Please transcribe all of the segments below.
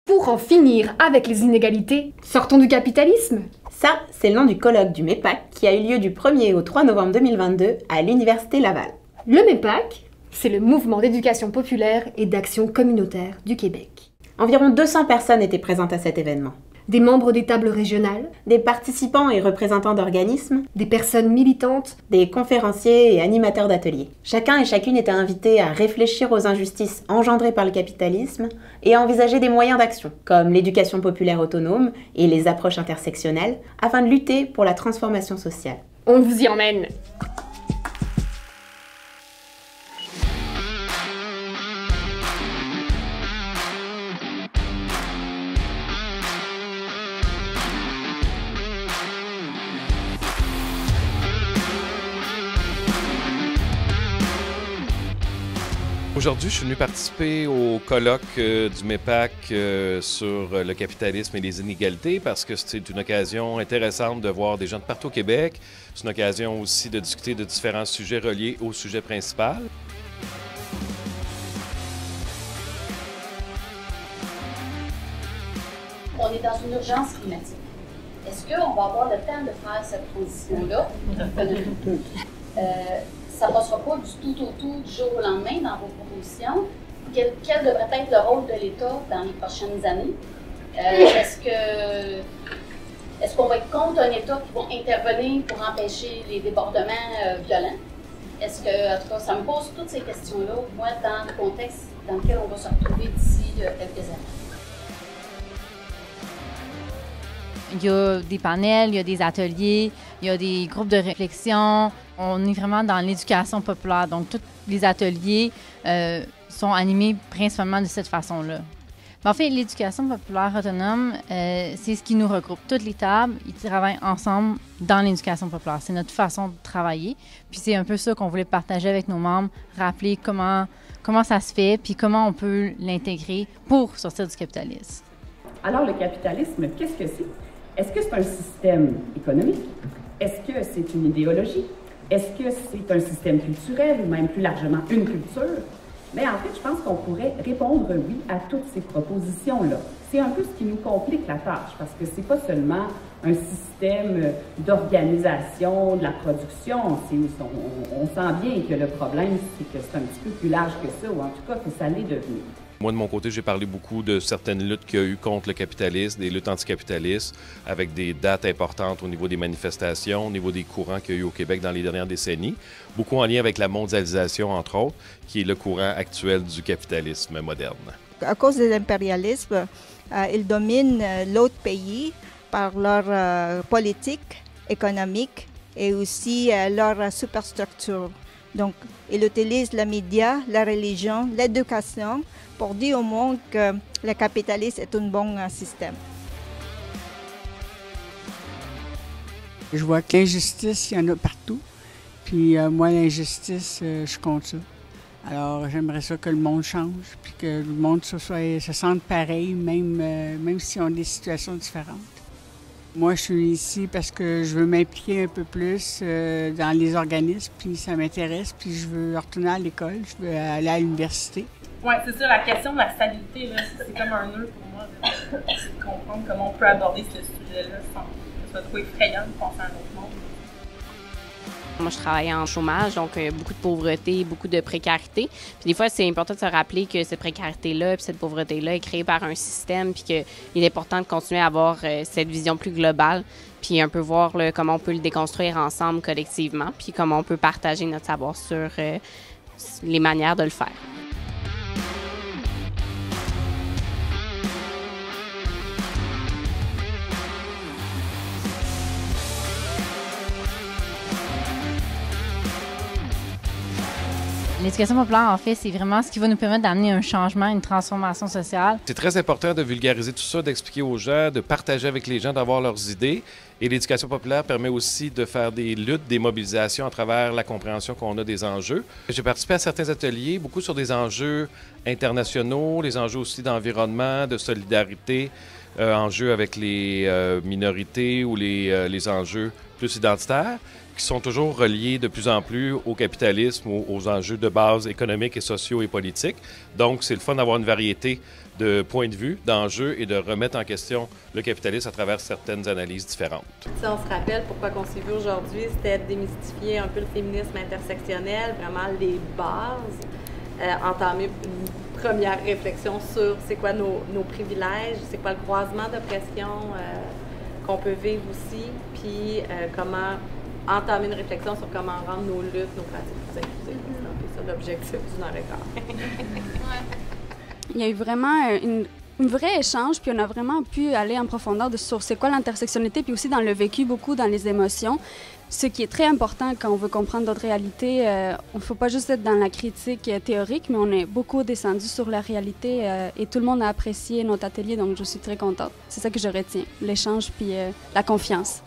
Pour en finir avec les inégalités, sortons du capitalisme. Ça, c'est le nom du colloque du MEPAC qui a eu lieu du 1er au 3 novembre 2022 à l'Université Laval. Le MEPAC, c'est le mouvement d'éducation populaire et d'action communautaire du Québec. Environ 200 personnes étaient présentes à cet événement. Des membres des tables régionales, Des participants et représentants d'organismes, des personnes militantes, des conférenciers et animateurs d'ateliers. Chacun et chacune était invité à réfléchir aux injustices engendrées par le capitalisme et à envisager des moyens d'action, comme l'éducation populaire autonome et les approches intersectionnelles, afin de lutter pour la transformation sociale. on vous y emmène. Aujourd'hui, je suis venu participer au colloque du MEPAC sur le capitalisme et les inégalités parce que c'est une occasion intéressante de voir des gens de partout au Québec. C'est une occasion aussi de discuter de différents sujets reliés au sujet principal. On est dans une urgence climatique. Est-ce qu'on va avoir le temps de faire cette transition-là? Ça ne passera pas du tout du jour au lendemain dans vos propositions. Quel devrait être le rôle de l'État dans les prochaines années? Est-ce qu'on va être contre un État qui va intervenir pour empêcher les débordements violents? Est-ce que, en tout cas, ça me pose toutes ces questions-là, moi, dans le contexte dans lequel on va se retrouver d'ici quelques années. Il y a des panels, il y a des ateliers, il y a des groupes de réflexion. On est vraiment dans l'éducation populaire. Donc, tous les ateliers sont animés principalement de cette façon-là. En fait, l'éducation populaire autonome, c'est ce qui nous regroupe. Toutes les tables, ils travaillent ensemble dans l'éducation populaire. C'est notre façon de travailler. Puis c'est un peu ça qu'on voulait partager avec nos membres, rappeler comment ça se fait, puis comment on peut l'intégrer pour sortir du capitalisme. Alors, le capitalisme, qu'est-ce que c'est? Est-ce que c'est un système économique? Est-ce que c'est une idéologie? Est-ce que c'est un système culturel ou même plus largement une culture? Mais en fait, je pense qu'on pourrait répondre oui à toutes ces propositions-là. C'est un peu ce qui nous complique la tâche parce que c'est pas seulement un système d'organisation de la production. On sent bien que le problème, c'est que c'est un petit peu plus large que ça, ou en tout cas que ça l'est devenu. Moi, de mon côté, j'ai parlé beaucoup de certaines luttes qu'il y a eu contre le capitalisme, des luttes anticapitalistes, avec des dates importantes au niveau des manifestations, au niveau des courants qu'il y a eu au Québec dans les dernières décennies, beaucoup en lien avec la mondialisation, entre autres, qui est le courant actuel du capitalisme moderne. À cause de l'impérialisme, ils dominent l'autre pays par leur politique économique et aussi leur superstructure. Donc, ils utilisent les médias, la religion, l'éducation pour dire au monde que le capitalisme est un bon système. Je vois que l'injustice, il y en a partout. Puis moi, l'injustice, je compte ça. Alors, j'aimerais ça que le monde change, puis que le monde se sente pareil, même si on a des situations différentes. Moi, je suis ici parce que je veux m'impliquer un peu plus dans les organismes, puis ça m'intéresse, puis je veux retourner à l'école, je veux aller à l'université. Oui, c'est ça, la question de la stabilité, là, c'est comme un nœud pour moi, de comprendre comment on peut aborder ce sujet-là sans que ce soit trop effrayant de penser à un autre monde. Moi, je travaille en chômage, donc beaucoup de pauvreté, beaucoup de précarité. Puis des fois, c'est important de se rappeler que cette précarité-là puis cette pauvreté-là est créée par un système, puis qu'il est important de continuer à avoir cette vision plus globale, puis un peu voir là, comment on peut le déconstruire ensemble collectivement, puis comment on peut partager notre savoir sur les manières de le faire. L'éducation populaire, en fait, c'est vraiment ce qui va nous permettre d'amener un changement, une transformation sociale. C'est très important de vulgariser tout ça, d'expliquer aux gens, de partager avec les gens, d'avoir leurs idées. Et l'éducation populaire permet aussi de faire des luttes, des mobilisations à travers la compréhension qu'on a des enjeux. J'ai participé à certains ateliers, beaucoup sur des enjeux internationaux, les enjeux aussi d'environnement, de solidarité, enjeux avec les minorités ou les enjeux plus identitaires, qui sont toujours reliés de plus en plus au capitalisme, aux enjeux de base économiques et sociaux et politiques. Donc, c'est le fun d'avoir une variété de points de vue, d'enjeux et de remettre en question le capitalisme à travers certaines analyses différentes. Si on se rappelle pourquoi on s'est vu aujourd'hui, c'était de démystifier un peu le féminisme intersectionnel, vraiment les bases, entamer une première réflexion sur c'est quoi nos privilèges, c'est quoi le croisement d'oppression qu'on peut vivre aussi, puis comment entamer une réflexion sur comment rendre nos luttes, nos pratiques plus inclusives. C'est un peu ça l'objectif d'une heure et quart. Il y a eu vraiment un vrai échange, puis on a vraiment pu aller en profondeur sur c'est quoi l'intersectionnalité, puis aussi dans le vécu, beaucoup dans les émotions. Ce qui est très important quand on veut comprendre d'autres réalités, on ne faut pas juste être dans la critique théorique, mais on est beaucoup descendu sur la réalité et tout le monde a apprécié notre atelier, donc je suis très contente. C'est ça que je retiens, l'échange puis la confiance.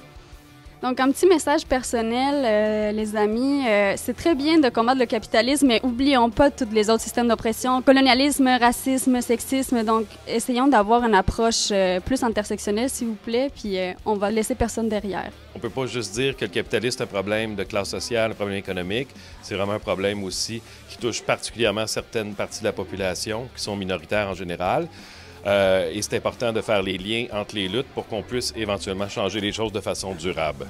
Donc, un petit message personnel, les amis, c'est très bien de combattre le capitalisme, mais oublions pas tous les autres systèmes d'oppression, colonialisme, racisme, sexisme. Donc, essayons d'avoir une approche plus intersectionnelle, s'il vous plaît, puis on va laisser personne derrière. On ne peut pas juste dire que le capitalisme est un problème de classe sociale, un problème économique. C'est vraiment un problème aussi qui touche particulièrement certaines parties de la population, qui sont minoritaires en général. Et c'est important de faire les liens entre les luttes pour qu'on puisse éventuellement changer les choses de façon durable.